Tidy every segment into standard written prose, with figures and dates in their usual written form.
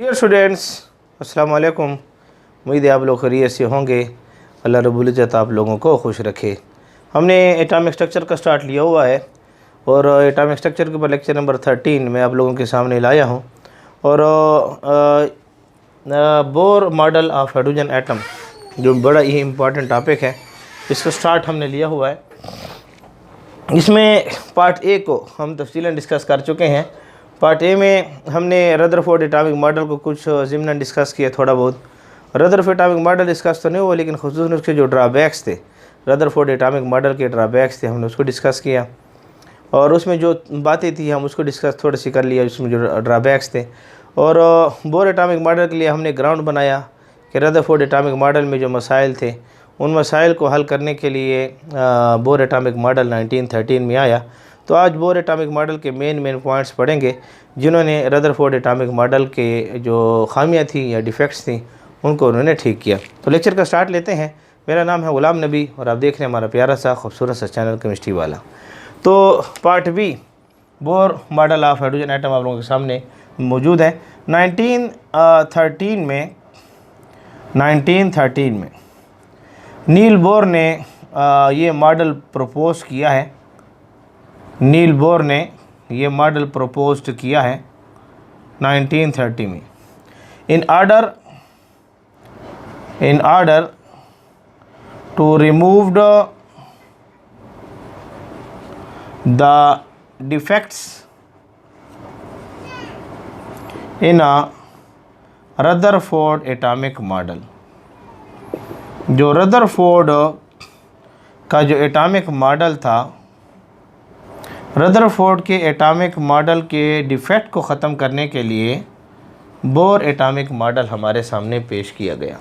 Dear students, अस्सलाम वालेकुम। उम्मीद है आप लोग खैरियत से होंगे। अल्लाह रब्बुल इज़्ज़त आप लोगों को खुश रखे। हमने एटॉमिक स्ट्रक्चर का स्टार्ट लिया हुआ है और एटॉमिक स्ट्रक्चर के ऊपर लेक्चर नंबर 13 मैं आप लोगों के सामने लाया हूँ। और bore model of hydrogen atom जो बड़ा ही इम्पॉर्टेंट टॉपिक है, इसका स्टार्ट हमने लिया हुआ है। इसमें पार्ट ए को हम तफसीलन डिस्कस कर चुके हैं। पार्ट ए में हमने रदरफोर्ड एटॉमिक मॉडल को कुछ ज़िमनन डिस्कस किया, थोड़ा बहुत। रदरफोर्ड एटॉमिक मॉडल डिस्कस तो नहीं हुआ, लेकिन खुसूसन उसके जो ड्राबैक्स थे, रदरफोर्ड एटॉमिक मॉडल के ड्राबैक्स थे, हमने उसको डिस्कस किया। और उसमें जो बातें थी हम उसको डिस्कस थोड़ी सी कर लिया, उसमें जो ड्राबैक्स थे। और बोर एटॉमिक मॉडल के लिए हमने ग्राउंड बनाया कि रदरफोर्ड एटॉमिक मॉडल में जो मसाइल थे, उन मसाइल को हल करने के लिए बोर एटॉमिक मॉडल 1913 में आया। तो आज बोर एटॉमिक मॉडल के मेन पॉइंट्स पढ़ेंगे, जिन्होंने रदरफोर्ड एटॉमिक मॉडल के जो खामियां थी या डिफेक्ट्स थी, उनको उन्होंने ठीक किया। तो लेक्चर का स्टार्ट लेते हैं। मेरा नाम है गुलाम नबी और आप देख रहे हैं हमारा प्यारा सा खूबसूरत सा चैनल केमिस्ट्री वाला। तो part B, Bohr model of hydrogen atom आप लोगों के सामने मौजूद है। 1913 में नील बोर ने ये मॉडल प्रपोज किया है। नील बोर ने ये मॉडल प्रपोज्ड किया है 1930 में। In order to remove the defects in Rutherford atomic model. जो रदरफोर्ड का जो एटॉमिक मॉडल था, रदरफोर्ड के एटॉमिक मॉडल के डिफेक्ट को ख़त्म करने के लिए बोर एटॉमिक मॉडल हमारे सामने पेश किया गया।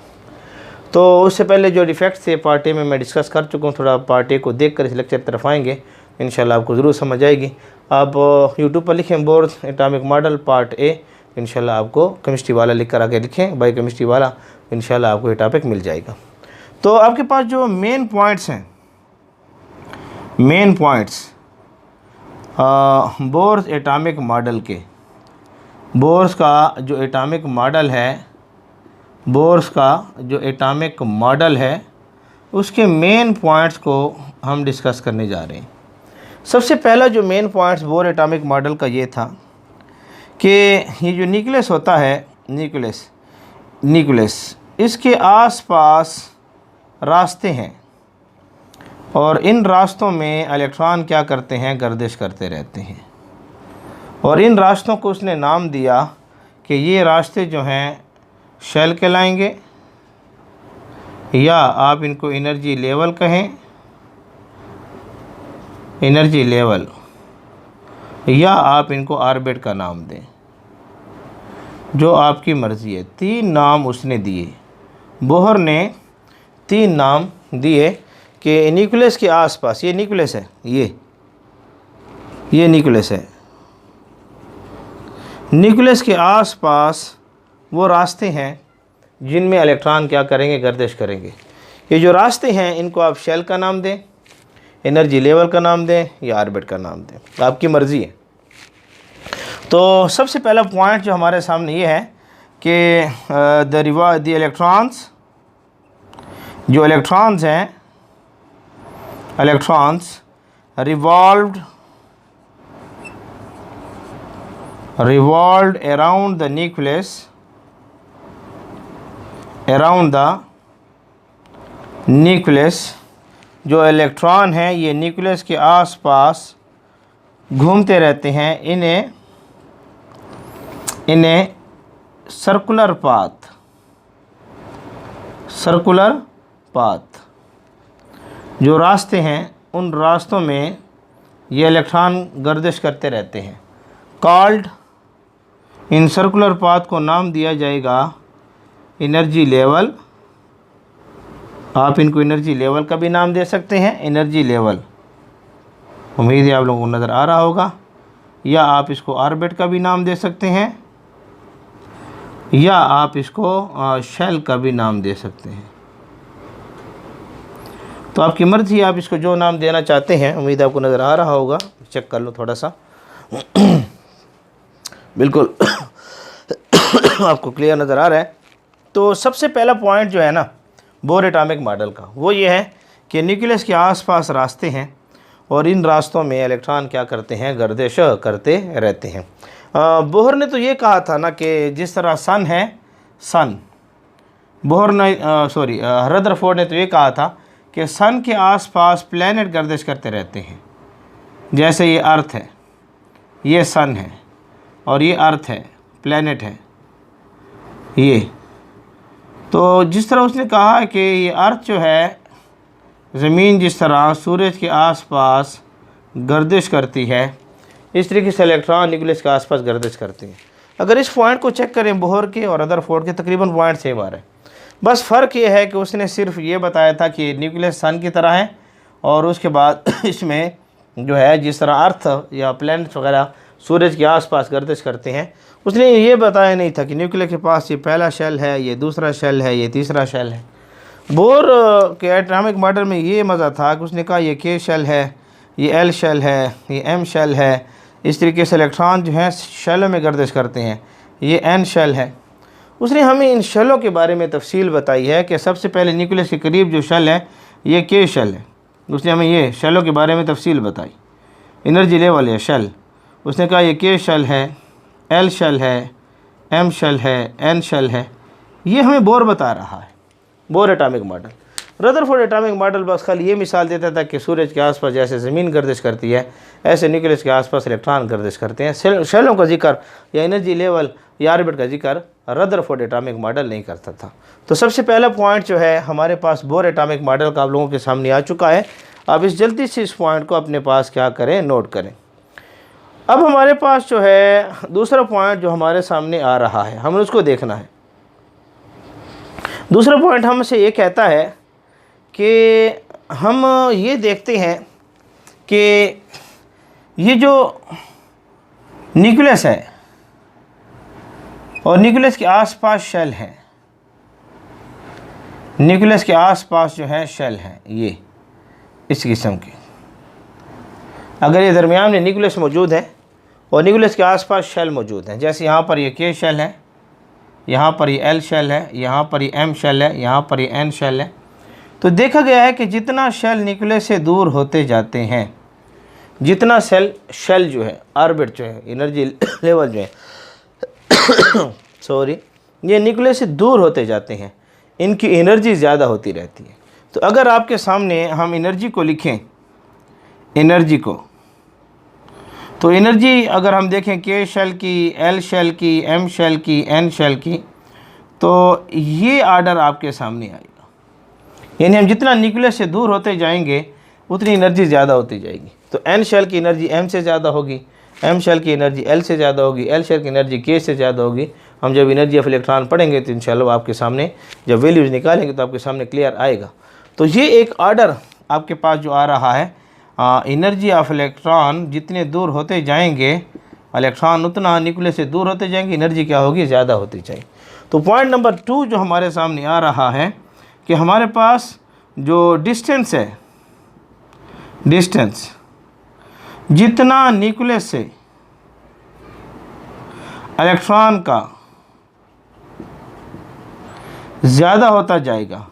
तो उससे पहले जो डिफेक्ट्स थे पार्ट ए में मैं डिस्कस कर चुका हूँ। थोड़ा पार्ट ए को देख कर इस लेक्चर की तरफ आएंगे, इंशाल्लाह आपको ज़रूर समझ आएगी। आप यूट्यूब पर लिखें bore atomic model part A, इंशाल्लाह आपको केमिस्ट्री वाला लिख कर आगे लिखें बाई केमिस्ट्री वाला, इंशाल्लाह आपको ये टॉपिक मिल जाएगा। तो आपके पास जो मेन पॉइंट्स हैं, main points Bohr's atomic model के, बोर्स का जो एटॉमिक मॉडल है, बोर्स का जो एटॉमिक मॉडल है, उसके मेन पॉइंट्स को हम डिस्कस करने जा रहे हैं। सबसे पहला जो main points bore atomic model का ये था कि ये जो न्यूक्लियस होता है, न्यूक्लियस इसके आसपास रास्ते हैं और इन रास्तों में इलेक्ट्रॉन क्या करते हैं, गर्दिश करते रहते हैं। और इन रास्तों को उसने नाम दिया कि ये रास्ते जो हैं शेल कहलाएंगे, या आप इनको एनर्जी लेवल कहें, एनर्जी लेवल, या आप इनको ऑर्बिट का नाम दें, जो आपकी मर्ज़ी है। 3 नाम उसने दिए, बोहर ने 3 नाम दिए कि न्यूक्लियस के आसपास, ये न्यूक्लियस है, ये न्यूक्लियस है, न्यूक्लियस के आसपास वो रास्ते हैं जिनमें इलेक्ट्रॉन क्या करेंगे, गर्दिश करेंगे। ये जो रास्ते हैं इनको आप शेल का नाम दें, एनर्जी लेवल का नाम दें, या ऑर्बिट का नाम दें, आपकी मर्ज़ी है। तो सबसे पहला पॉइंट जो हमारे सामने ये है कि द इलेक्ट्रॉन्स, जो इलेक्ट्रॉन्स हैं, electrons revolved around the nucleus, जो इलेक्ट्रॉन हैं ये न्यूक्लियस के आसपास घूमते रहते हैं। इन्हें सर्कुलर पाथ जो रास्ते हैं, उन रास्तों में ये इलेक्ट्रॉन गर्दिश करते रहते हैं। कॉल्ड, इन सर्कुलर पाथ को नाम दिया जाएगा एनर्जी लेवल। आप इनको एनर्जी लेवल का भी नाम दे सकते हैं, एनर्जी लेवल, उम्मीद है आप लोगों को नज़र आ रहा होगा। या आप इसको ऑर्बिट का भी नाम दे सकते हैं, या आप इसको शेल का भी नाम दे सकते हैं। तो आपकी मर्ज़ी, आप इसको जो नाम देना चाहते हैं। उम्मीद आपको नज़र आ रहा होगा, चेक कर लो थोड़ा सा। बिल्कुल आपको क्लियर नज़र आ रहा है। तो सबसे पहला पॉइंट जो है ना बोर एटॉमिक मॉडल का, वो ये है कि न्यूक्लियस के आसपास रास्ते हैं और इन रास्तों में इलेक्ट्रॉन क्या करते हैं, गर्दिश करते रहते हैं। बोहर ने तो ये कहा था ना कि जिस तरह सन है, सन बोहर ने रदरफोर्ड ने तो ये कहा था कि सन के आसपास प्लैनेट गर्दिश करते रहते हैं। जैसे ये अर्थ है, ये सन है और ये अर्थ है, प्लैनेट है ये। तो जिस तरह उसने कहा कि ये अर्थ जो है, ज़मीन जिस तरह सूरज के आसपास गर्दिश करती है, इस तरीके से इलेक्ट्रॉन न्यूक्लियस के आसपास गर्दिश करते हैं। अगर इस पॉइंट को चेक करें बोहर के और रदरफोर्ड के, तकरीबन पॉइंट सेम आ रहे हैं। बस फ़र्क ये है कि उसने सिर्फ ये बताया था कि न्यूक्लियस सन की तरह है और उसके बाद इसमें जो है जिस तरह अर्थ या प्लैनेट्स वगैरह सूरज के आसपास गर्दिश करते हैं, उसने ये बताया नहीं था कि न्यूक्लियस के पास ये पहला शेल है, ये दूसरा शेल है, ये तीसरा शेल है। बोर के एटॉमिक मॉडल में ये मज़ा था कि उसने कहा ये के शेल है, ये एल शेल है, ये एम शेल है। इस तरीके से इलेक्ट्रॉन जो हैं शेलों में गर्दिश करते हैं, ये एन शेल है। उसने हमें इन शेलों के बारे में तफसील बताई है कि सबसे पहले न्यूक्लियस के करीब जो शेल है ये के शेल है। उसने हमें ये शेलों के बारे में तफसील बताई, एनर्जी लेवल है शेल। उसने कहा ये के शेल है, एल शेल है, एम शेल है, एन शेल है। ये हमें बोर बता रहा है, bore atomic model. Rutherford atomic model बस खाली ये मिसाल देता था कि सूरज के आसपास जैसे ज़मीन गर्दिश करती है, ऐसे न्यूक्लियस के आसपास इलेक्ट्रॉन गर्दिश करते हैं। शेलों का जिक्र या एनर्जी लेवल या ऑर्बिट का जिक्र रदरफोर्ड एटॉमिक मॉडल नहीं करता था। तो सबसे पहला पॉइंट जो है हमारे पास बोर एटॉमिक मॉडल का आप लोगों के सामने आ चुका है। अब इस जल्दी से इस पॉइंट को अपने पास क्या करें, नोट करें। अब हमारे पास जो है दूसरा पॉइंट जो हमारे सामने आ रहा है, हमें उसको देखना है। दूसरा पॉइंट हमसे ये कहता है कि हम ये देखते हैं कि ये जो न्यूक्लियस है और न्यूक्लियस के आसपास शेल है, न्यूक्लियस के आसपास जो है शेल है, ये इस किस्म के, अगर ये दरमियान में न्यूक्लियस मौजूद है और न्यूक्लियस के आसपास शेल मौजूद हैं, जैसे यहाँ पर ये के शेल है, यहाँ पर ये एल शेल है, यहाँ पर ये एम शेल है, यहाँ पर ये एन शेल है। तो देखा गया है कि जितना शेल न्यूक्लियस से दूर होते जाते हैं, जितना शेल जो है, ऑर्बिट जो है, एनर्जी लेवल जो है ये न्यूक्लियस से दूर होते जाते हैं, इनकी एनर्जी ज़्यादा होती रहती है। तो अगर आपके सामने हम एनर्जी को लिखें, एनर्जी को, तो एनर्जी अगर हम देखें के शेल की, एल शेल की, एम शेल की, एन शेल की, तो ये आर्डर आपके सामने आएगा। यानी हम जितना न्यूक्लियस से दूर होते जाएंगे उतनी एनर्जी ज़्यादा होती जाएगी। तो एन शेल की एनर्जी एम से ज़्यादा होगी, एम शेल की एनर्जी एल से ज़्यादा होगी, एल शेल की एनर्जी के से ज़्यादा होगी। हम जब एनर्जी ऑफ इलेक्ट्रॉन पढ़ेंगे तो इंशाल्लाह आपके सामने जब वैल्यूज़ निकालेंगे तो आपके सामने क्लियर आएगा। तो ये एक आर्डर आपके पास जो आ रहा है, एनर्जी ऑफ इलेक्ट्रॉन जितने दूर होते जाएंगे, इलेक्ट्रॉन उतना न्यूक्लियस से दूर होते जाएंगे, एनर्जी क्या होगी, ज़्यादा होती जाएगी। तो पॉइंट नंबर 2 जो हमारे सामने आ रहा है कि हमारे पास जो डिस्टेंस है, डिस्टेंस जितना न्यूक्लियस से इलेक्ट्रॉन का ज़्यादा होता जाएगा,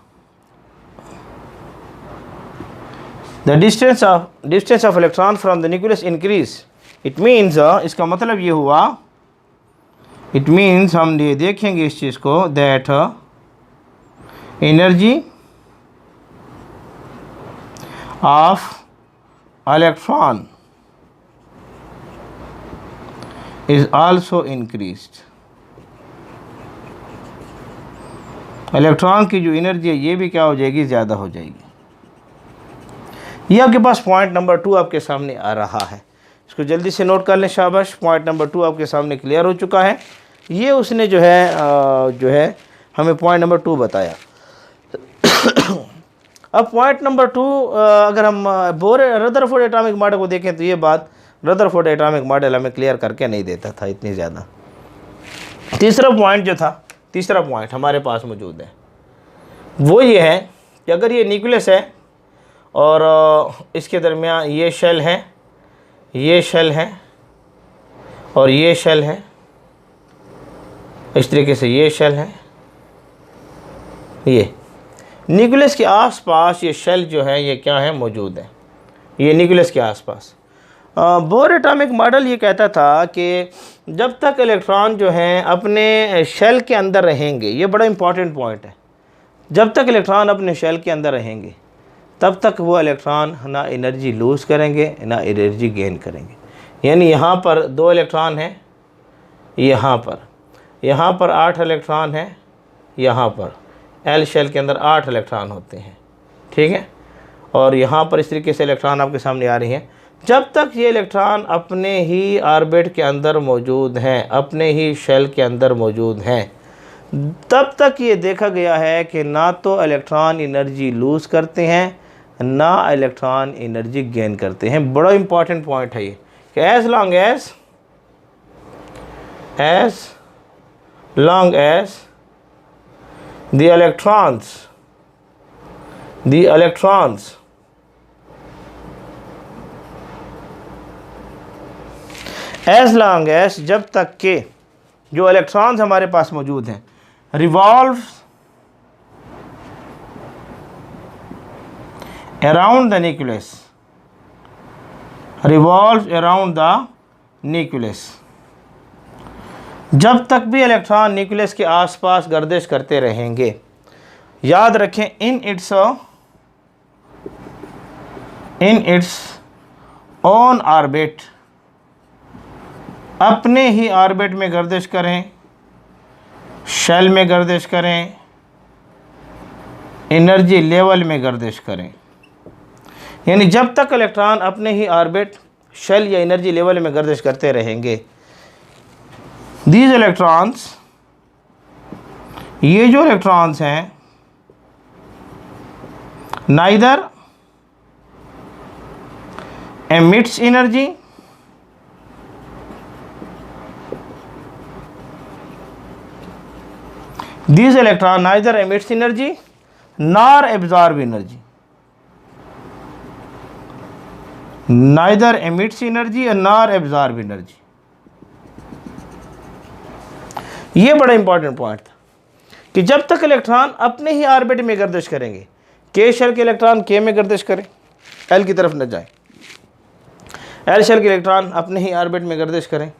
the distance of electron from the nucleus increase, it means इसका मतलब ये हुआ, it means हम ये देखेंगे इस चीज़ को, that energy of electron is also increased। Electron की जो एनर्जी है ये भी क्या हो जाएगी, ज़्यादा हो जाएगी। ये आपके पास पॉइंट नंबर 2 आपके सामने आ रहा है, इसको जल्दी से नोट कर लें। शाबाश, पॉइंट नंबर 2 आपके सामने क्लियर हो चुका है। ये उसने जो है हमें पॉइंट नंबर 2 बताया। अब पॉइंट नंबर 2 अगर हम रदरफोर्ड एटॉमिक मॉडल को देखें तो ये बात रदरफोर्ड एटॉमिक मॉडल हमें क्लियर करके नहीं देता था इतनी ज़्यादा। तीसरा पॉइंट जो था, तीसरा पॉइंट हमारे पास मौजूद है, वो ये है कि अगर ये न्यूक्लियस है और इसके दरमियान ये शेल है, ये शेल है और ये शेल है, इस तरीके से ये शेल है, ये न्यूक्लियस के आसपास ये शेल जो है ये क्या है, मौजूद है, ये न्यूक्लियस के आसपास। बोर एटॉमिक मॉडल ये कहता था कि जब तक इलेक्ट्रॉन जो हैं अपने शेल के अंदर रहेंगे, ये बड़ा इंपॉर्टेंट पॉइंट है, जब तक इलेक्ट्रॉन अपने शेल के अंदर रहेंगे तब तक वो इलेक्ट्रॉन ना एनर्जी लूज़ करेंगे ना एनर्जी गेन करेंगे। यानी यहाँ पर 2 इलेक्ट्रॉन हैं, यहाँ पर 8 इलेक्ट्रॉन हैं, यहाँ पर एल शेल के अंदर 8 इलेक्ट्रॉन होते हैं, ठीक है। और यहाँ पर इस तरीके से इलेक्ट्रॉन आपके सामने आ रही हैं। जब तक ये इलेक्ट्रॉन अपने ही ऑर्बिट के अंदर मौजूद हैं, अपने ही शेल के अंदर मौजूद हैं, तब तक ये देखा गया है कि ना तो इलेक्ट्रॉन एनर्जी लूज़ करते हैं ना इलेक्ट्रॉन एनर्जी गेन करते हैं। बड़ा इंपॉर्टेंट पॉइंट है ये कि as long as the electrons as long as, जब तक के जो इलेक्ट्रॉन्स हमारे पास मौजूद हैं, revolve around the nucleus, revolve around the nucleus, जब तक भी इलेक्ट्रॉन न्यूक्लियस के आसपास गर्दिश करते रहेंगे, याद रखें इन इट्स ओन ऑर्बिट, अपने ही ऑर्बिट में गर्दिश करें, शेल में गर्दिश करें, एनर्जी लेवल में गर्दिश करें। यानी जब तक इलेक्ट्रॉन अपने ही ऑर्बिट, शेल या एनर्जी लेवल में गर्दिश करते रहेंगे, दीज इलेक्ट्रॉन्स, ये जो इलेक्ट्रॉन्स हैं, neither emits energy these electron neither emits energy nor absorb energy, neither emits energy nor absorb energy। ये बड़ा इंपॉर्टेंट पॉइंट था कि जब तक इलेक्ट्रॉन अपने ही ऑर्बिट में गर्दिश करेंगे, के शेल के इलेक्ट्रॉन के में गर्दिश करें, एल की तरफ न जाए, एल शेल के इलेक्ट्रॉन अपने ही ऑर्बिट में गर्दिश करें,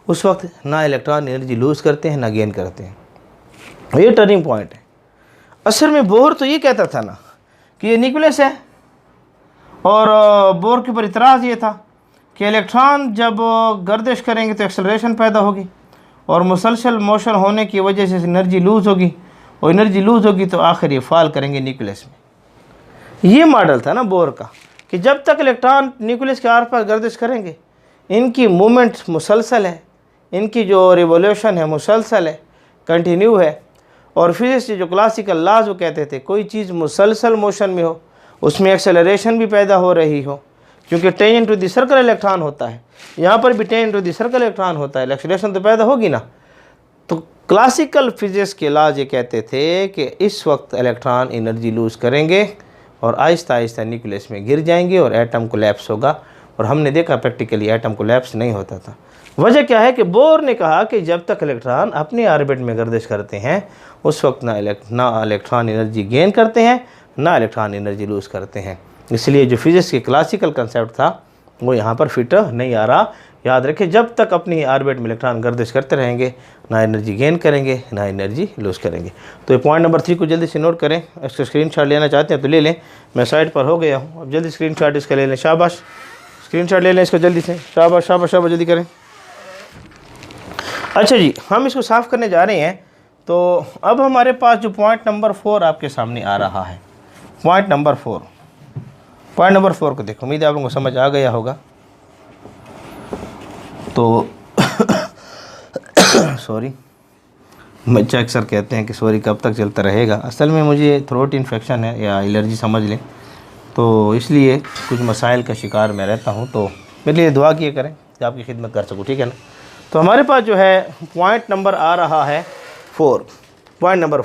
उस वक्त ना इलेक्ट्रॉन एनर्जी लूज़ करते हैं ना गेन करते हैं। ये टर्निंग पॉइंट है। असल में बोर तो ये कहता था ना कि ये न्यूक्लियस है, और बोर के ऊपर इतराज़ ये था कि इलेक्ट्रॉन जब गर्दिश करेंगे तो एक्सेलरेशन पैदा होगी, और मुसलसल मोशन होने की वजह से एनर्जी लूज़ होगी, और एनर्जी लूज़ होगी तो आखिर ये फॉल करेंगे न्यूक्लियस में। ये मॉडल था ना बोर का कि जब तक इलेक्ट्रॉन न्यूक्लियस के आर पास गर्दिश करेंगे, इनकी मूवमेंट मुसलसल है, इनकी जो रिवोल्यूशन है मुसलसल है, कंटिन्यू है। और फिजिक्स के जो क्लासिकल लॉज वो कहते थे कोई चीज़ मुसलसल मोशन में हो, उसमें एक्सेलरेशन भी पैदा हो रही हो, क्योंकि 10 इंटू द सर्कल इलेक्ट्रॉन होता है, यहाँ पर भी 10 इंटू द सर्कल इलेक्ट्रॉन होता है, एक्सेलरेशन तो पैदा होगी ना। तो क्लासिकल फिजिक्स के लॉज ये कहते थे कि इस वक्त इलेक्ट्रॉन एनर्जी लूज़ करेंगे और आहिस्ता आहिस्ता न्यूक्लियस में गिर जाएंगे और एटम कोलैप्स होगा। और हमने देखा प्रैक्टिकली एटम कोलैप्स नहीं होता था। वजह क्या है कि बोर ने कहा कि जब तक इलेक्ट्रॉन अपने ऑर्बिट में गर्दिश करते हैं, उस वक्त ना इलेक्ट्रॉन एनर्जी गेन करते हैं ना इलेक्ट्रॉन एनर्जी लूज़ करते हैं। इसलिए जो फिजिक्स के क्लासिकल कंसेप्ट था वो यहाँ पर फिट नहीं आ रहा। याद रखें, जब तक अपनी ऑर्बिट में इलेक्ट्रॉन गर्दिश करते रहेंगे ना एनर्जी गेन करेंगे ना एनर्जी लूज़ करेंगे। तो ये पॉइंट नंबर 3 को जल्दी से नोट करें। इसका स्क्रीनशॉट लेना चाहते हैं तो ले लें, मैं साइड पर हो गया हूँ। अब जल्दी स्क्रीनशॉट इसका ले लें, शाबाश, स्क्रीनशॉट ले लें इसको जल्दी से, शाबाश शाबाश शाबाश, जल्दी करें। अच्छा जी, हम इसको साफ़ करने जा रहे हैं। तो अब हमारे पास जो पॉइंट नंबर 4 आपके सामने आ रहा है, पॉइंट नंबर 4 को देखो, उम्मीद है आप लोगों को समझ आ गया होगा। तो सॉरी, बच्चा अक्सर कहते हैं कि सॉरी कब तक चलता रहेगा। असल में मुझे थ्रोट इन्फेक्शन है या एलर्जी समझ लें, तो इसलिए कुछ मसाइल का शिकार मैं रहता हूँ। तो मेरे लिए दुआ किए करें कि आपकी खिदमत कर सकूँ, ठीक है ना। तो हमारे पास जो है पॉइंट नंबर आ रहा है 4। पॉइंट नंबर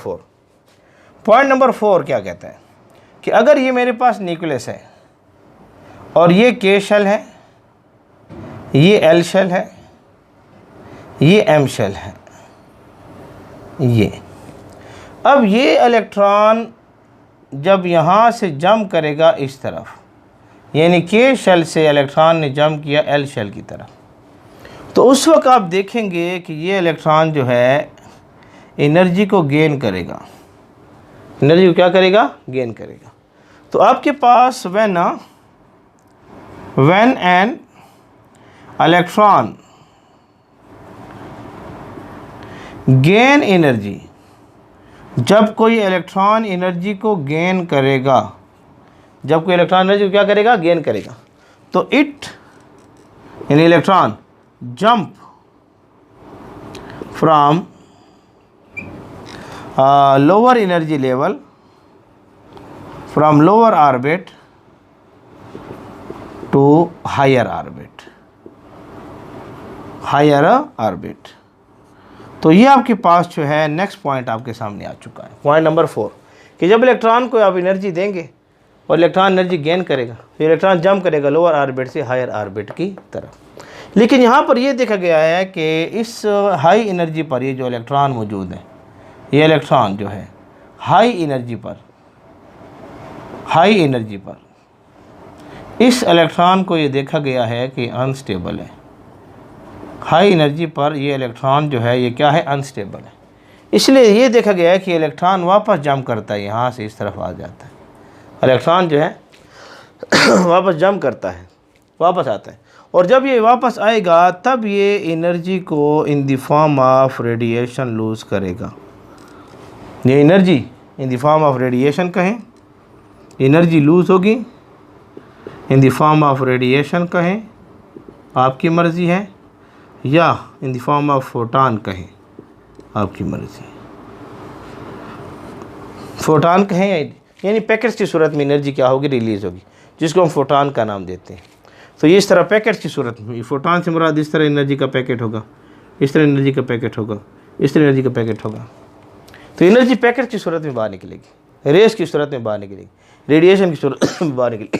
4 क्या कहता है कि अगर ये मेरे पास न्यूक्लियस है और ये के शेल है, ये एल शेल है, ये एम शेल है, ये। अब ये इलेक्ट्रॉन जब यहाँ से जंप करेगा इस तरफ, यानी के शेल से इलेक्ट्रॉन ने जंप किया एल शेल की तरफ, तो उस वक्त आप देखेंगे कि ये इलेक्ट्रॉन जो है एनर्जी को गेन करेगा। एनर्जी को क्या करेगा? गेन करेगा। तो आपके पास when an electron gain energy, जब कोई इलेक्ट्रॉन एनर्जी को गेन करेगा, जब कोई इलेक्ट्रॉन एनर्जी को क्या करेगा? गेन करेगा, तो इट यानी electron jump from lower energy level, from lower orbit to higher orbit, higher orbit. तो ये आपके पास जो है नेक्स्ट पॉइंट आपके सामने आ चुका है, पॉइंट नंबर 4, कि जब इलेक्ट्रॉन को आप एनर्जी देंगे और इलेक्ट्रॉन एनर्जी गेन करेगा, तो इलेक्ट्रॉन जंप करेगा लोअर ऑर्बिट से हायर ऑर्बिट की तरफ। लेकिन यहाँ पर ये देखा गया है कि इस हाई एनर्जी पर ये जो इलेक्ट्रॉन मौजूद है, ये इलेक्ट्रॉन जो है हाई एनर्जी पर, इस इलेक्ट्रॉन को ये देखा गया है कि अनस्टेबल है। हाई एनर्जी पर ये इलेक्ट्रॉन जो है ये क्या है? अनस्टेबल है। इसलिए ये देखा गया है कि इलेक्ट्रॉन वापस जंप करता है, यहाँ से इस तरफ आ जाता है, इलेक्ट्रॉन जो है वापस जंप करता है, वापस आता है, और जब ये वापस आएगा तब ये एनर्जी को in the form of radiation lose करेगा। ये energy in the form of radiation कहें, एनर्जी लूज़ होगी in the form of radiation कहें, आपकी मर्ज़ी है, या in the form of photon कहें, आपकी मर्ज़ी। फोटॉन कहें यानी पैकेट्स की सूरत में एनर्जी क्या होगी? रिलीज़ होगी, जिसको हम फोटॉन का नाम देते हैं। तो ये इस तरह पैकेट्स की सूरत में, फोटॉन से मुराद इस तरह एनर्जी का पैकेट होगा, इस तरह एनर्जी का पैकेट होगा, इस तरह एनर्जी का पैकेट होगा। तो एनर्जी पैकेट की सूरत में बाहर निकलेगी, रेस की सूरत में बाहर निकलेगी, रेडिएशन की सूरत में बाहर निकलेगी।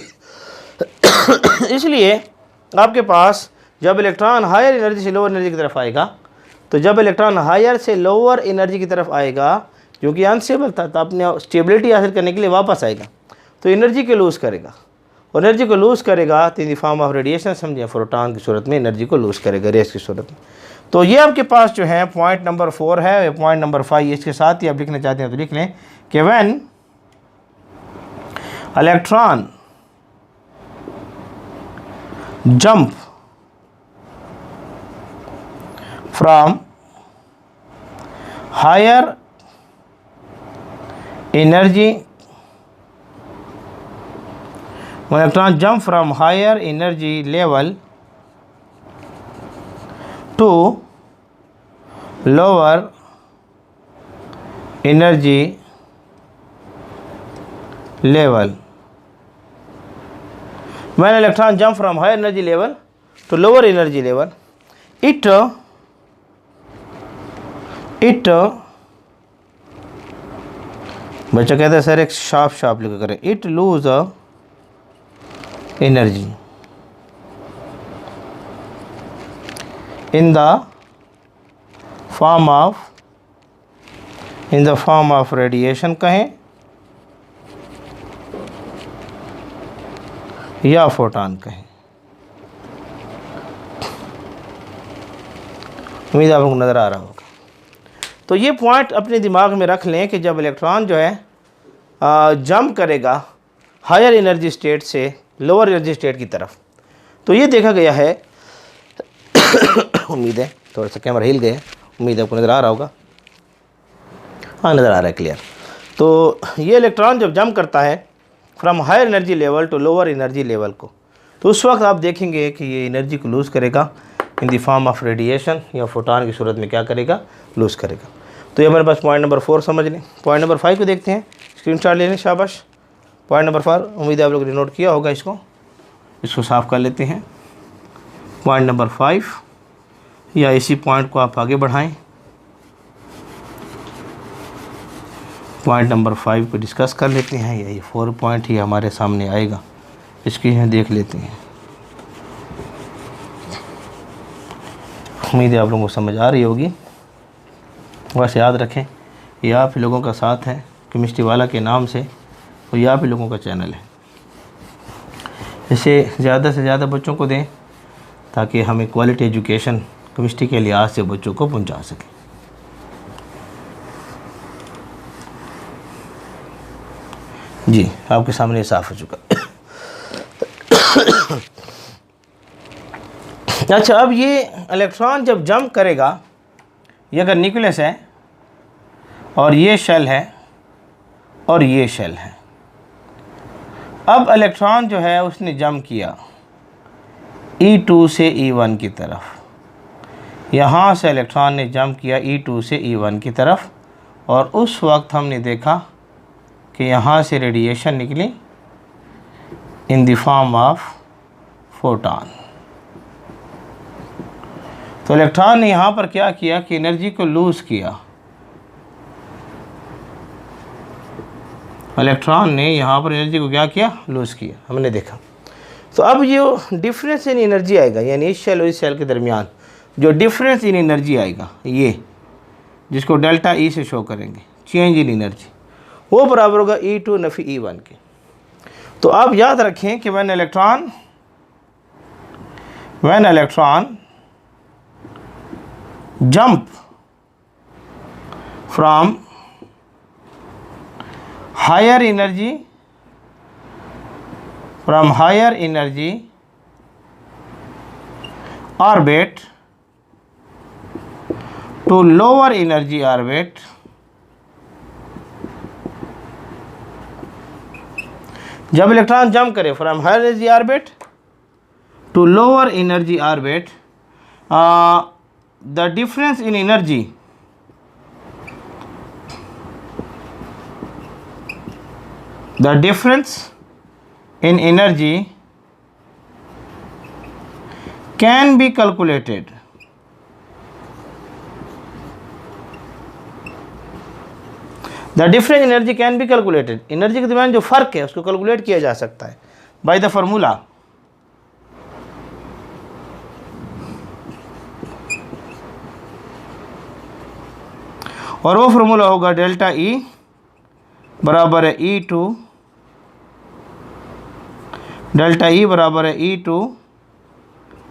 इसलिए आपके पास जब इलेक्ट्रॉन हायर एनर्जी से लोअर एनर्जी की तरफ आएगा, तो जब इलेक्ट्रॉन हायर से लोअर एनर्जी की तरफ आएगा, क्योंकि अनस्टेबल था, तो अपने स्टेबिलिटी हासिल करने के लिए वापस आएगा, तो एनर्जी को लूज़ करेगा, और एनर्जी को लूज़ करेगा तो इन द फॉर्म ऑफ रेडिएशन, समझिए फोटॉन की सूरत में एनर्जी को लूज़ करेगा, रेस की सूरत में। तो ये आपके पास जो है पॉइंट नंबर 4 है। पॉइंट नंबर 5 इसके साथ ही आप लिखना चाहते हैं तो लिख लें कि when electron jump from higher energy, when electron jump from higher energy level to lower energy level, when electron jump from higher energy level to lower energy level, it बच्चा कहते हैं सर एक शार्प लिखा करें, it lose energy in the form of radiation कहें या photon कहें। उम्मीद आप लोगों को नज़र आ रहा होगा। तो ये पॉइंट अपने दिमाग में रख लें कि जब इलेक्ट्रॉन जो है जंप करेगा हायर एनर्जी स्टेट से लोअर एनर्जी स्टेट की तरफ, तो ये देखा गया है उम्मीद है थोड़ा सा कैमरा हिल गया, उम्मीद है आपको नज़र आ रहा होगा। हाँ नज़र आ रहा है क्लियर। तो ये इलेक्ट्रॉन जब जंप करता है from higher energy level to lower energy level को, तो उस वक्त आप देखेंगे कि ये एनर्जी को लूज़ करेगा इन द फॉर्म ऑफ रेडिएशन या फोटॉन की सूरत में क्या करेगा, लूज़ करेगा। तो ये हमारे पास पॉइंट नंबर 4 समझ लें। पॉइंट नंबर 5 को देखते हैं, स्क्रीनशॉट ले लें, शाबाश। पॉइंट नंबर 4 उम्मीद है आप लोग ने नोट किया होगा, इसको साफ़ कर लेते हैं। पॉइंट नंबर 5 या इसी पॉइंट को आप आगे बढ़ाएं। पॉइंट नंबर 5 को डिस्कस कर लेते हैं। यही 4 पॉइंट ही हमारे सामने आएगा, इसकी यहाँ देख लेते हैं। उम्मीद है आप लोगों को समझ आ रही होगी। बस याद रखें, ये आप ही लोगों का साथ है केमिस्ट्री वाला के नाम से, और ये आप ही लोगों का चैनल है। इसे ज़्यादा से ज़्यादा बच्चों को दें ताकि हमें क्वालिटी एजुकेशन केमिस्ट्री के लिहाज से बच्चों को पहुंचा सकें। जी, आपके सामने साफ हो चुका। अच्छा, अब ये इलेक्ट्रॉन जब जंप करेगा, ये अगर न्यूक्लियस है और ये शेल है और ये शेल है, अब इलेक्ट्रॉन जो है उसने जंप किया E2 से E1 की तरफ। यहाँ से इलेक्ट्रॉन ने जंप किया E2 से E1 की तरफ, और उस वक्त हमने देखा कि यहाँ से रेडिएशन निकली इन द फॉर्म ऑफ फोटॉन। तो इलेक्ट्रॉन ने यहाँ पर क्या किया कि एनर्जी को लूज़ किया। इलेक्ट्रॉन ने यहाँ पर एनर्जी को क्या किया, लूज़ किया, हमने देखा। तो अब ये डिफरेंस इन एनर्जी आएगा, यानी इस शेल और इस शेल के दरमियान जो डिफरेंस इन एनर्जी आएगा, ये जिसको डेल्टा ई से शो करेंगे, चेंज इन एनर्जी, वो बराबर होगा E2 नफी E1 के। तो आप याद रखें कि when electron jump from higher energy orbit to lower energy orbit, जब इलेक्ट्रॉन जंप करे from higher energy orbit to lower energy orbit, the difference in energy can be calculated. The difference in energy can be calculated. Energy के दरमियान जो फ़र्क है उसको calculate किया जा सकता है बाय द फार्मूला, और वो फार्मूला होगा डेल्टा E बराबर है E2, डेल्टा E बराबर है E2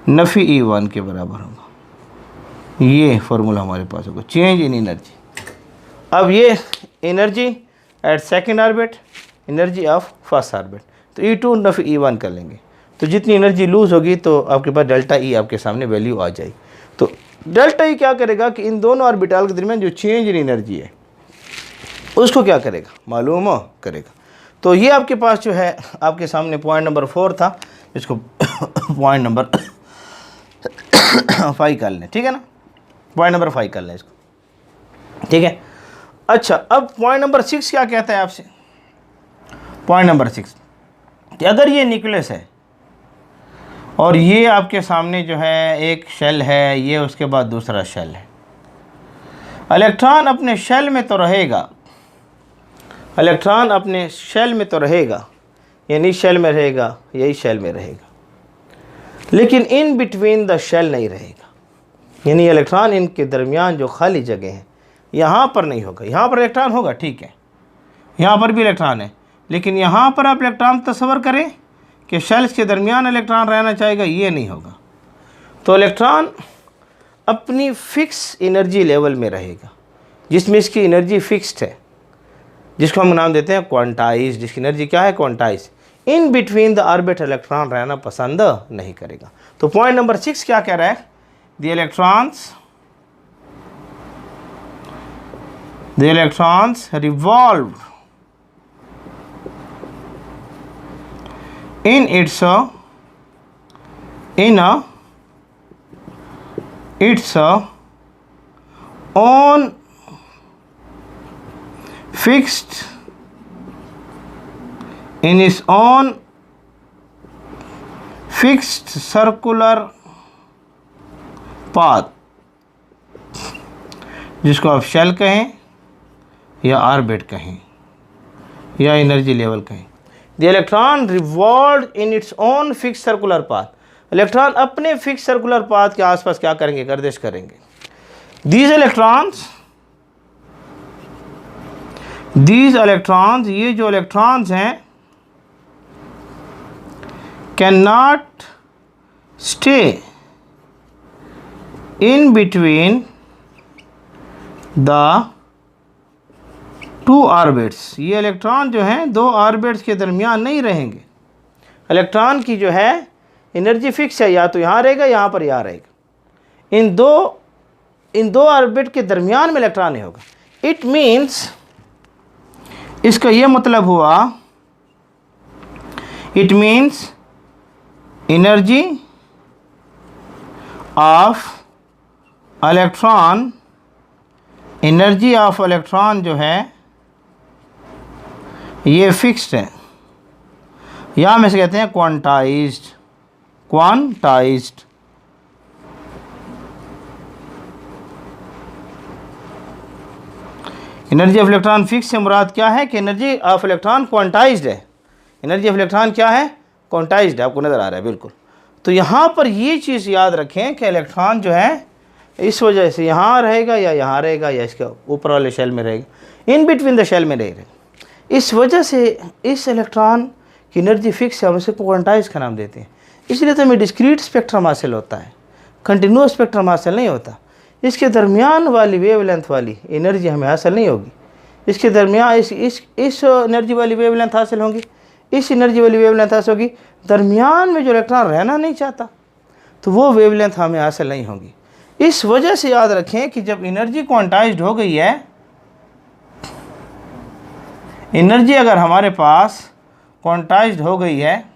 नफ़ी E1 के बराबर होगा। ये फार्मूला हमारे पास होगा, चेंज इन एनर्जी। अब ये energy at second orbit, energy of first orbit, तो E2 नफ़ी E1 कर लेंगे, तो जितनी एनर्जी लूज़ होगी तो आपके पास डेल्टा E आपके सामने वैल्यू आ जाएगी। तो डेल्टा E क्या करेगा कि इन दोनों ऑर्बिटल के दरमियान जो चेंज इन एनर्जी है उसको क्या करेगा, मालूम करेगा। तो ये आपके पास जो है आपके सामने पॉइंट नंबर 4 था, इसको पॉइंट नंबर 5 कर लें, ठीक है ना, पॉइंट नंबर 5 कर लें इसको, ठीक है। अच्छा, अब पॉइंट नंबर 6 क्या कहता है आपसे, पॉइंट नंबर 6 कि अगर ये न्यूक्लियस है और ये आपके सामने जो है एक शेल है, ये उसके बाद दूसरा शेल है, इलेक्ट्रॉन अपने शेल में तो रहेगा, इलेक्ट्रॉन अपने शेल में तो रहेगा, यानी शेल में रहेगा, यही शेल में रहेगा, लेकिन इन बिटवीन द शेल नहीं रहेगा, यानी इलेक्ट्रॉन इनके दरमियान जो खाली जगह है यहाँ पर नहीं होगा। यहाँ पर इलेक्ट्रॉन होगा, ठीक है, यहाँ पर भी इलेक्ट्रॉन है, लेकिन यहाँ पर आप इलेक्ट्रॉन तस्वर करें कि शेल्स के दरमियान इलेक्ट्रॉन रहना चाहेगा, ये नहीं होगा। तो इलेक्ट्रॉन अपनी फिक्स एनर्जी लेवल में रहेगा, जिसमें इसकी एनर्जी फिक्स्ड है, जिसको हम नाम देते हैं क्वांटाइज, जिसकी एनर्जी क्या है, quantize. In between the orbit electron रहना पसंद नहीं करेगा। तो पॉइंट नंबर 6 क्या कह रहा है, the electrons revolve in its own fixed circular path, जिसको आप शेल कहें या ऑर्बिट कहें या एनर्जी लेवल कहें। The electron revolved in its own fixed circular path. Electron अपने फिक्स सर्कुलर पाथ के आसपास क्या करेंगे, गर्दिश करेंगे। These electrons दीज इलेक्ट्रॉन्स, ये जो इलेक्ट्रॉन्स हैं, can not stay in between the two orbits. ये इलेक्ट्रॉन जो हैं दो ऑर्बिट्स के दरमियान नहीं रहेंगे। इलेक्ट्रॉन की जो है एनर्जी फिक्स है, या तो यहाँ रहेगा यहाँ पर यहाँ रहेगा। इन दो ऑर्बिट के दरमियान में इलेक्ट्रॉन नहीं होगा। इट मीन्स, इसका ये मतलब हुआ, it means energy of electron, energy of electron जो है ये फिक्स्ड है, या हम इसे कहते हैं quantized. Quantized energy of electron fix से मुराद क्या है कि एनर्जी ऑफ इलेक्ट्रॉन क्वांटाइज्ड है। एनर्जी ऑफ इलेक्ट्रॉन क्या है? क्वांटाइज्ड है। आपको नज़र आ रहा है बिल्कुल। तो यहाँ पर ये चीज़ याद रखें कि इलेक्ट्रॉन जो है इस वजह से यहाँ रहेगा या यहाँ रहेगा या इसके ऊपर वाले शेल में रहेगा, इन बिटवीन द शेल में रहेगा। इस वजह से इस इलेक्ट्रॉन की एनर्जी फिक्स है, हम इसे क्वांटाइज का नाम देते हैं। इसलिए तो हमें डिस्क्रीट स्पेक्ट्रम हासिल होता है, कंटिन्यूस स्पेक्ट्रम हासिल नहीं होता। इसके दरमियान वाली वेवलेंथ वाली एनर्जी हमें हासिल नहीं होगी। इसके दरमियान इस एनर्जी वाली वेवलेंथ हासिल होगी, इस एनर्जी वाली वेवलेंथ हासिल होगी। दरमियान में जो इलेक्ट्रॉन रहना नहीं चाहता तो वो वेवलेंथ हमें हासिल नहीं होगी। इस वजह से याद रखें कि जब एनर्जी क्वांटाइज्ड हो गई है, एनर्जी अगर हमारे पास क्वांटाइज्ड हो गई है,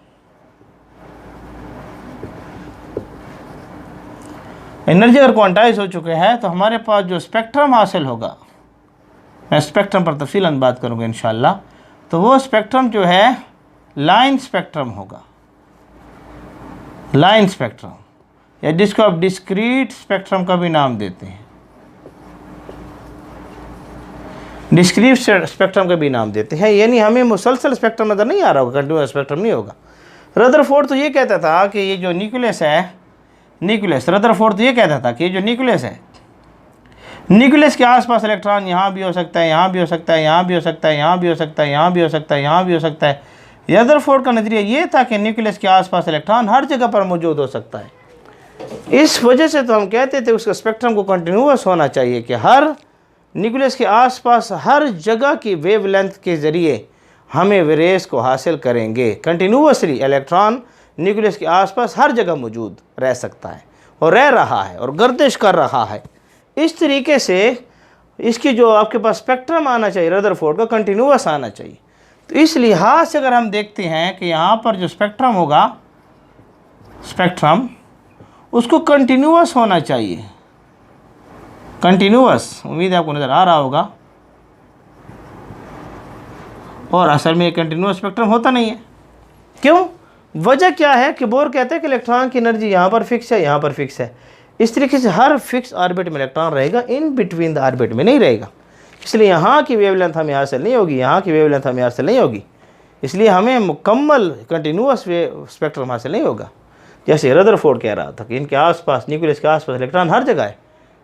एनर्जी अगर क्वांटाइज हो चुके हैं, तो हमारे पास जो स्पेक्ट्रम हासिल होगा, मैं स्पेक्ट्रम पर तफसीलन बात करूंगा इंशाल्लाह, तो वो स्पेक्ट्रम जो है लाइन स्पेक्ट्रम होगा। लाइन स्पेक्ट्रम, या जिसको आप डिस्क्रीट स्पेक्ट्रम का भी नाम देते हैं, डिस्क्रीट स्पेक्ट्रम का भी नाम देते हैं। यानी हमें मुसलसल स्पेक्ट्रम नज़र नहीं आ रहा होगा, कंटिन्यूअस स्पेक्ट्रम नहीं होगा। रदरफोर्ड तो ये कहता था कि ये जो न्यूक्लियस है, रदरफोर्ड तो ये कहता था कि ये जो न्यूक्लियस है, न्यूक्लियस के आसपास इलेक्ट्रॉन यहाँ भी हो सकता है, यहाँ भी हो सकता है, यहाँ भी हो सकता है, यहाँ भी हो सकता है, यहाँ भी हो सकता है, यहाँ भी हो सकता है। रदरफोर्ड का नज़रिया ये था कि न्यूक्लियस के आसपास इलेक्ट्रॉन हर जगह पर मौजूद हो सकता है। इस वजह से तो हम कहते थे उसका स्पेक्ट्रम को कंटिन्यूअस होना चाहिए कि हर न्यूक्लियस के आसपास हर जगह की वेवलेंथ के ज़रिए हमें रेस को हासिल करेंगे। कंटिन्यूअसली इलेक्ट्रॉन न्यूक्लियस के आसपास हर जगह मौजूद रह सकता है और रह रहा है और गर्दिश कर रहा है। इस तरीके से इसकी जो आपके पास स्पेक्ट्रम आना चाहिए रदरफोर्ड का, कंटिन्यूअस आना चाहिए। तो इस लिहाज से अगर हम देखते हैं कि यहाँ पर जो स्पेक्ट्रम होगा, स्पेक्ट्रम उसको कंटिन्यूअस होना चाहिए। कंटिन्यूअस, उम्मीद है आपको नज़र आ रहा होगा। और असल में कंटिन्यूअस स्पेक्ट्रम होता नहीं है। क्यों? वजह क्या है कि बोर कहते हैं कि इलेक्ट्रॉन की एनर्जी यहाँ पर फिक्स है, यहाँ पर फिक्स है। इस तरीके से हर फिक्स ऑर्बिट में इलेक्ट्रॉन रहेगा, इन बिटवीन द ऑर्बिट में नहीं रहेगा। इसलिए यहाँ की वेवलेंथ हमें हासिल नहीं होगी, यहाँ की वेवलेंथ हमें हासिल नहीं होगी। इसलिए हमें मुकम्मल कंटिन्यूअस स्पेक्ट्रम हासिल नहीं होगा। जैसे रदरफोर्ड कह रहा था कि इनके आसपास, न्यूक्लियस के आसपास इलेक्ट्रॉन हर जगह है,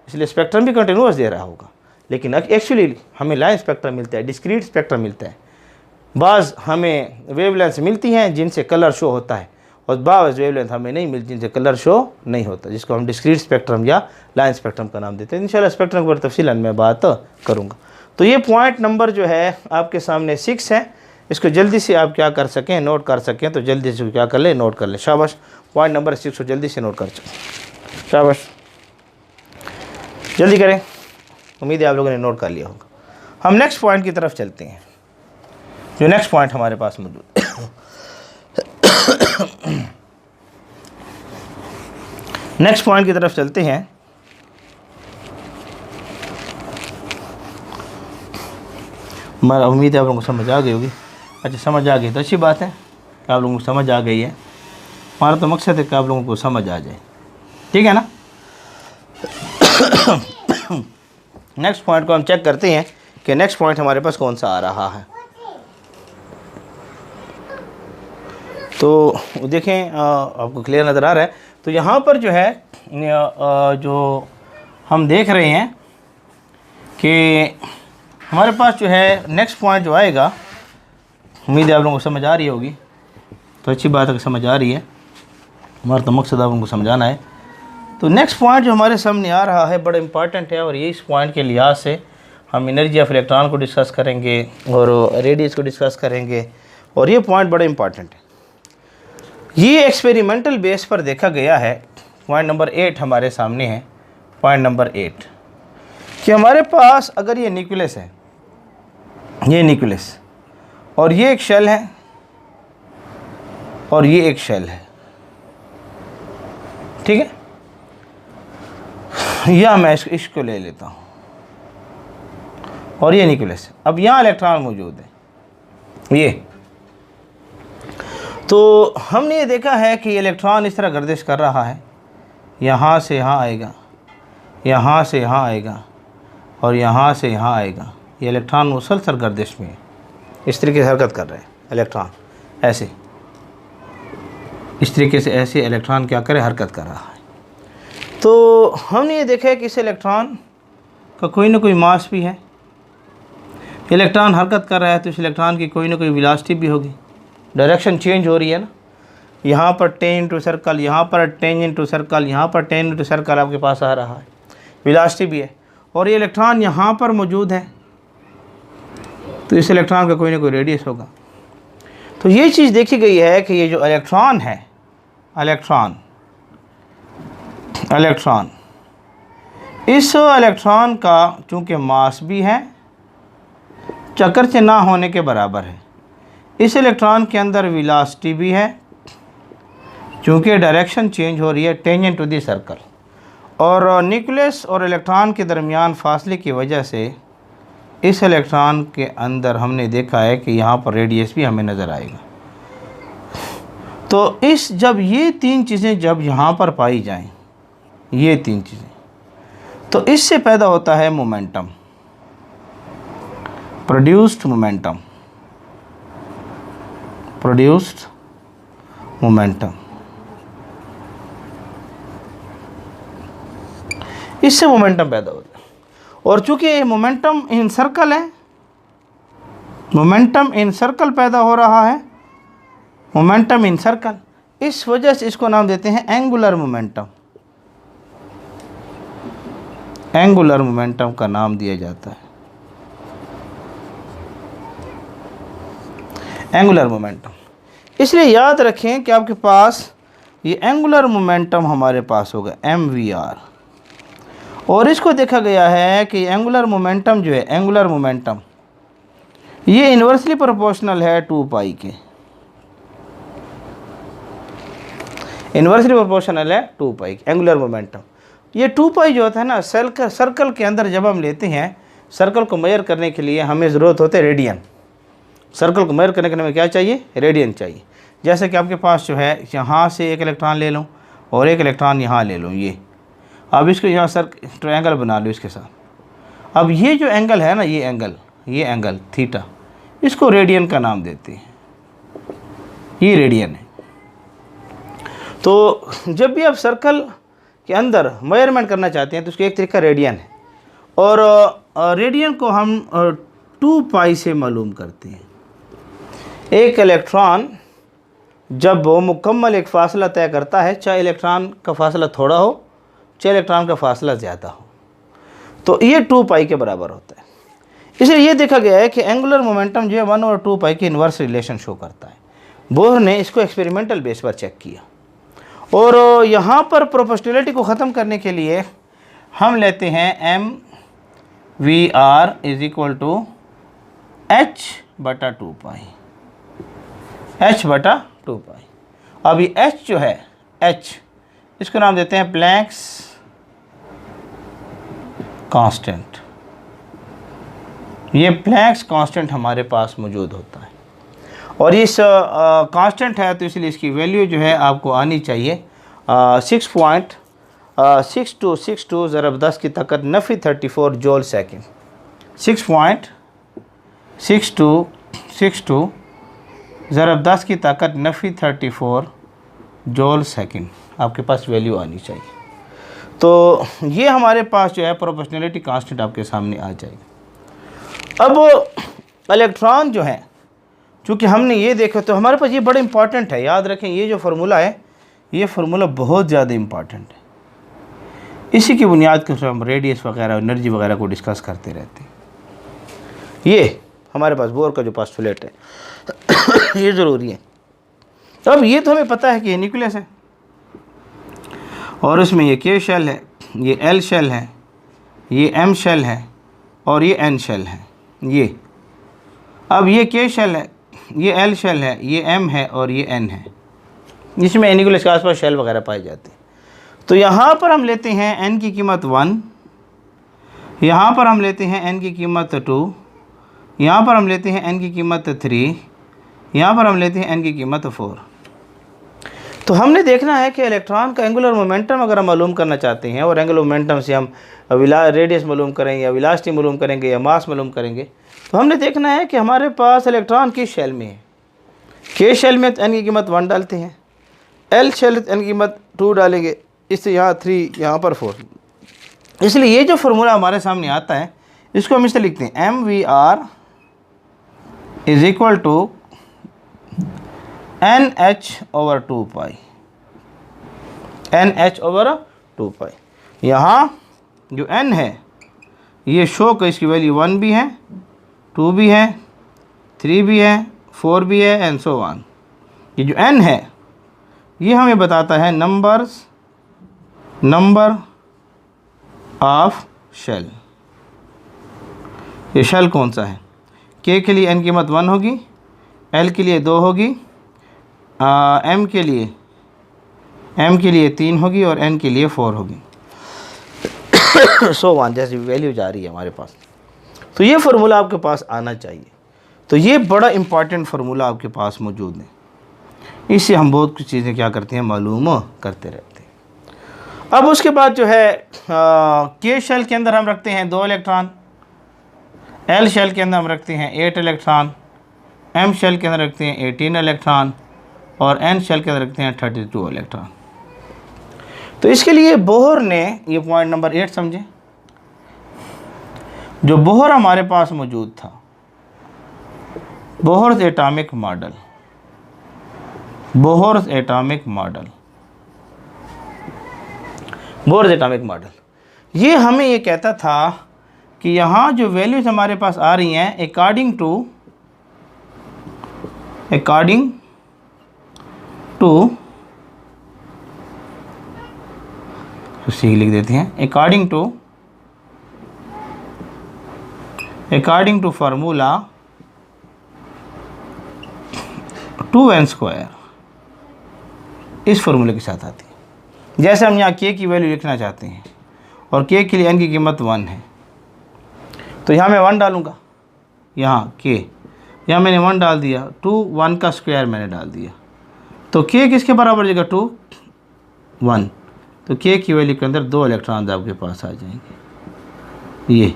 इसलिए स्पेक्ट्रम भी कंटिन्यूअस दे रहा होगा। लेकिन एक्चुअली हमें लाइन स्पेक्ट्रम मिलता है, डिस्क्रीट स्पेक्ट्रम मिलता है। बाज़ हमें वेवलेंथ मिलती हैं जिनसे कलर शो होता है, और बाज़ वेवलेंथ हमें नहीं मिलती जिनसे कलर शो नहीं होता, जिसको हम डिस्क्रीट स्पेक्ट्रम या लाइन स्पेक्ट्रम का नाम देते हैं। इंशाल्लाह स्पेक्ट्रम पर तफसीलन मैं बात करूँगा। तो ये पॉइंट नंबर जो है आपके सामने 6 है। इसको जल्दी से आप क्या कर सकें, नोट कर सकें, तो जल्दी से क्या कर लें, नोट कर लें। शाबाश, पॉइंट नंबर 6 को जल्दी से नोट कर सकें। शाबाश, जल्दी करें। उम्मीद है आप लोगों ने नोट कर लिया होगा। हम नेक्स्ट पॉइंट की तरफ चलते हैं, जो नेक्स्ट पॉइंट हमारे पास मौजूद नेक्स्ट पॉइंट की तरफ चलते हैं। हमारा उम्मीद है आप लोगों को समझ आ गई होगी। अच्छा, समझ आ गई तो अच्छी बात है कि आप लोगों को समझ आ गई है। हमारा तो मकसद है कि आप लोगों को समझ आ जाए, ठीक है ना। नेक्स्ट पॉइंट को हम चेक करते हैं कि नेक्स्ट पॉइंट हमारे पास कौन सा आ रहा है। तो देखें, आपको क्लियर नज़र आ रहा है। तो यहाँ पर जो है जो हम देख रहे हैं कि हमारे पास जो है नेक्स्ट पॉइंट जो आएगा, उम्मीद है आप लोगों को समझ आ रही होगी, तो अच्छी बात है कि समझ आ रही है, हमारा तो मकसद आप उनको समझाना है। तो नेक्स्ट पॉइंट जो हमारे सामने आ रहा है बड़ा इंपॉर्टेंट है, और ये इस पॉइंट के लिहाज से हम एनर्जी ऑफ इलेक्ट्रॉन को डिस्कस करेंगे और रेडियस को डिस्कस करेंगे, और ये पॉइंट बड़ा इंपॉर्टेंट है। ये एक्सपेरिमेंटल बेस पर देखा गया है। पॉइंट नंबर 8 हमारे सामने है। पॉइंट नंबर 8 कि हमारे पास अगर ये न्यूक्लियस है, ये न्यूक्लियस, और ये एक शेल है, और ये एक शेल है, ठीक है, या मैं इसको ले लेता हूँ, और ये न्यूक्लियस। अब यहाँ इलेक्ट्रॉन मौजूद है ये, तो हमने ये देखा है कि इलेक्ट्रॉन इस तरह गर्दिश कर रहा है, यहाँ से यहाँ आएगा, यहाँ से यहाँ आएगा, और यहाँ से यहाँ आएगा। ये इलेक्ट्रॉन मुसलसल गर्दिश में है, इस तरीके से हरकत कर रहे हैं इलेक्ट्रॉन, ऐसे इस तरीके से ऐसे इलेक्ट्रॉन क्या करे, हरकत कर रहा है। तो हमने ये देखा है कि इस इलेक्ट्रॉन का कोई ना कोई मास भी है। इलेक्ट्रॉन हरकत कर रहा है तो इस इलेक्ट्रॉन की कोई ना कोई वेलोसिटी भी होगी, डायरेक्शन चेंज हो रही है ना। यहाँ पर 10 इंटू सर्कल, यहाँ पर 10 इंटू सर्कल, यहाँ पर 10 इंटू सर्कल आपके पास आ रहा है, वेलोसिटी भी है। और ये इलेक्ट्रॉन यहाँ पर मौजूद है, तो इस इलेक्ट्रॉन का कोई ना कोई रेडियस होगा। तो ये चीज़ देखी गई है कि ये जो इलेक्ट्रॉन है, इलेक्ट्रॉन इस इलेक्ट्रॉन का चूँकि मास भी है, चक्कर से ना होने के बराबर है। इस इलेक्ट्रॉन के अंदर वेलोसिटी भी है, चूँकि डायरेक्शन चेंज हो रही है, टेंजेंट टू दी सर्कल। और न्यूक्लियस और इलेक्ट्रॉन के दरमियान फासले की वजह से इस इलेक्ट्रॉन के अंदर हमने देखा है कि यहाँ पर रेडियस भी हमें नज़र आएगा। तो इस जब ये तीन चीज़ें जब यहाँ पर पाई जाएं, ये तीन चीज़ें, तो इससे पैदा होता है momentum, produced momentum, produced momentum. इससे मोमेंटम पैदा होता है। और चूंकि मोमेंटम इन सर्कल है, मोमेंटम इन सर्कल पैदा हो रहा है, मोमेंटम इन सर्कल, इस वजह से इसको नाम देते हैं एंगुलर मोमेंटम। एंगुलर मोमेंटम का नाम दिया जाता है एंगुलर मोमेंटम। इसलिए याद रखें कि आपके पास ये एंगुलर मोमेंटम हमारे पास होगा mvr, और इसको देखा गया है कि एंगुलर मोमेंटम जो है, एंगुलर मोमेंटम ये इन्वर्सली प्रोपोर्शनल है 2 पाई के, इन्वर्सली प्रोपोर्शनल है 2 पाई के एंगुलर मोमेंटम। ये 2 पाई जो होता है ना, सर्कल के अंदर जब हम लेते हैं, सर्कल को मेजर करने के लिए हमें ज़रूरत होती है रेडियन। सर्कल को मेजर करने के लिए हमें क्या चाहिए, रेडियन चाहिए। जैसे कि आपके पास जो है, यहाँ से एक इलेक्ट्रॉन ले लूँ और एक इलेक्ट्रॉन यहाँ ले लूँ, ये अब इसको यहाँ ट्रायंगल बना लो इसके साथ। अब ये जो एंगल है ना, ये एंगल थीटा, इसको रेडियन का नाम देते हैं, ये रेडियन है। तो जब भी आप सर्कल के अंदर मेजरमेंट करना चाहते हैं तो उसका एक तरीका रेडियन है, और रेडियन को हम 2 पाई से मालूम करते हैं। एक इलेक्ट्रॉन जब वो मुकम्मल एक फ़ासला तय करता है, चाहे इलेक्ट्रॉन का फ़ासला थोड़ा हो, चाहे इलेक्ट्रॉन का फ़ासला ज़्यादा हो, तो ये 2 पाई के बराबर होता है। इसलिए ये देखा गया है कि एंगुलर मोमेंटम जो है 1 और 2 पाई के इन्वर्स रिलेशन शो करता है। बोहर ने इसको एक्सपेरिमेंटल बेस पर चेक किया, और यहाँ पर प्रोपोर्शनलिटी को ख़त्म करने के लिए हम लेते हैं mvr is equal to h/2 pi, h/2 pi. अब ये h जो है, h इसको नाम देते हैं प्लैंक्स कांस्टेंट। ये प्लैंक्स कांस्टेंट हमारे पास मौजूद होता है, और इस कांस्टेंट है तो इसलिए इसकी वैल्यू जो है आपको आनी चाहिए 6.6262 ज़रब 10 की ताकत नफ़ी 34 जूल सेकंड। 6.6262 ज़रब 10 की ताकत नफ़ी 34 जूल सेकंड आपके पास वैल्यू आनी चाहिए। तो ये हमारे पास जो है प्रोपोर्शनलिटी कांस्टेंट आपके सामने आ जाएगी। अब इलेक्ट्रॉन जो है, चूँकि हमने ये देखा तो हमारे पास ये बड़ा इंपॉर्टेंट है, याद रखें ये जो फार्मूला है ये फार्मूला बहुत ज़्यादा इंपॉर्टेंट है। इसी की बुनियाद के ऊपर हम रेडियस वगैरह एनर्जी वगैरह को डिस्कस करते रहते हैं। ये हमारे पास बोर का जो पोस्टुलेट है ये ज़रूरी है। अब ये तो हमें पता है कि ये न्यूक्लियस है और इसमें ये के शेल है, ये एल शेल है, ये एम शेल है और ये एन शेल है। ये अब ये के शेल है, ये एल शेल है, ये एम है और ये एन है। इसमें न्यूक्लियस के आसपास शेल वगैरह पाए जाते हैं। तो यहाँ पर हम लेते हैं एन की कीमत 1, यहाँ पर हम लेते हैं एन की कीमत 2, यहाँ पर हम लेते हैं एन की कीमत 3, यहाँ पर हम लेते हैं एन की कीमत 4। तो हमने देखना है कि इलेक्ट्रॉन का एंगुलर मोमेंटम अगर हम मालूम करना चाहते हैं और एंगुलर मोमेंटम से हम रेडियस मालूम करेंगे या वेलोसिटी मालूम करेंगे या मास मालूम करेंगे, तो हमने देखना है कि हमारे पास इलेक्ट्रॉन किस शेल में है। के शेल में एन की कीमत 1 डालते हैं, एल शेल एन की कीमत 2 डालेंगे, इससे यहाँ 3, यहाँ पर 4। इसलिए ये जो फार्मूला हमारे सामने आता है इसको हम इससे लिखते हैं MVR is equal to NH/2π, NH/2π। यहाँ जो N है ये शो का इसकी वैल्यू 1 भी है, 2 भी है, 3 भी है, 4 भी है एंड सो ऑन। ये जो N है ये हमें बताता है नंबर ऑफ शेल। ये शेल कौन सा है। के के लिए n कीमत 1 होगी, एल के लिए 2 होगी, एम के लिए 3 होगी और एन के लिए 4 होगी। सो वन जैसी वैल्यू जा रही है हमारे पास। तो ये फार्मूला आपके पास आना चाहिए। तो ये बड़ा इम्पॉर्टेंट फार्मूला आपके पास मौजूद है। इससे हम बहुत कुछ चीज़ें क्या करते हैं मालूम करते रहते हैं। अब उसके बाद जो है के शेल के अंदर हम रखते हैं 2 इलेक्ट्रॉन, एल शेल के अंदर हम रखते हैं 8 इलेक्ट्रॉन, एम शेल के अंदर रखते हैं 18 इलेक्ट्रॉन और एन शेल के अंदर रखते हैं 32 इलेक्ट्रॉन। तो इसके लिए बोहर ने ये पॉइंट नंबर 8 समझे, जो बोहर हमारे पास मौजूद था, Bohr's atomic model, Bohr's atomic model, Bohr's atomic model, ये हमें ये कहता था कि यहाँ जो वैल्यूज हमारे पास आ रही हैं अकॉर्डिंग टू सी लिख देते हैं, अकॉर्डिंग टू फार्मूला 2n², इस फार्मूले के साथ आती है। जैसे हम यहाँ k की वैल्यू लिखना चाहते हैं और k के लिए n की कीमत 1 है, तो यहाँ मैं 1 डालूँगा, यहाँ k, यहाँ मैंने 1 डाल दिया, 2 1 का स्क्वायर मैंने डाल दिया, तो k किसके बराबर हो जाएगा 2 1, तो k की वैल्यू के अंदर 2 इलेक्ट्रॉन आपके पास आ जाएंगे, ये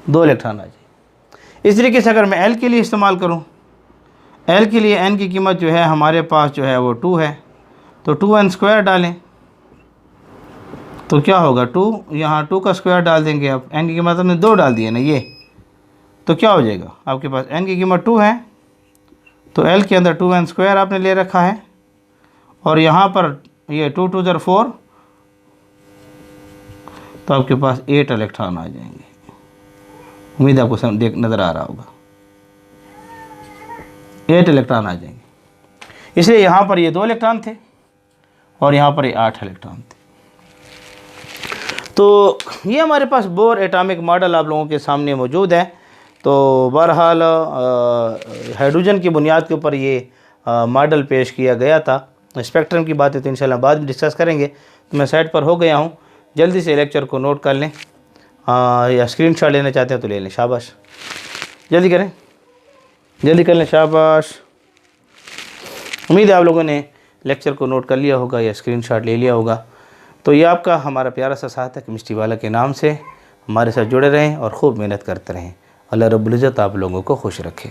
2 इलेक्ट्रॉन आ जाएंगे। इस तरीके से अगर मैं l के लिए इस्तेमाल करूँ, l के लिए n की कीमत जो है हमारे पास जो है वो 2 है, तो 2n² डालें तो क्या होगा 2, यहाँ 2 का स्क्वायर डाल देंगे, आप n की कीमत हमने 2 डाल दिया ना ये, तो क्या हो जाएगा आपके पास n की कीमत 2 है, तो l के अंदर 2n² आपने ले रखा है और यहाँ पर ये 2 2 ज़र 4, तो आपके पास 8 इलेक्ट्रॉन आ जाएंगे। उम्मीद आपको नज़र आ रहा होगा, 8 इलेक्ट्रॉन आ जाएंगे। इसलिए यहाँ पर ये 2 इलेक्ट्रॉन थे और यहाँ पर ये 8 इलेक्ट्रॉन थे। तो ये हमारे पास बोर एटॉमिक मॉडल आप लोगों के सामने मौजूद है। तो बहरहाल हाइड्रोजन की बुनियाद के ऊपर ये मॉडल पेश किया गया था। स्पेक्ट्रम की बातें तो इंशाल्लाह बाद में डिस्कस करेंगे। तो मैं साइड पर हो गया हूँ, जल्दी से लेक्चर को नोट कर लें, या स्क्रीनशॉट लेना चाहते हैं तो ले लें, शाबाश, जल्दी करें, जल्दी कर लें, शाबाश। उम्मीद है आप लोगों ने लेक्चर को नोट कर लिया होगा या स्क्रीनशॉट ले लिया होगा। तो ये आपका हमारा प्यारा सा साथ है केमिस्ट्री वाला के नाम से। हमारे साथ जुड़े रहें और खूब मेहनत करते रहें। अल्लाह रब्बुल इज़्ज़त आप लोगों को खुश रखे।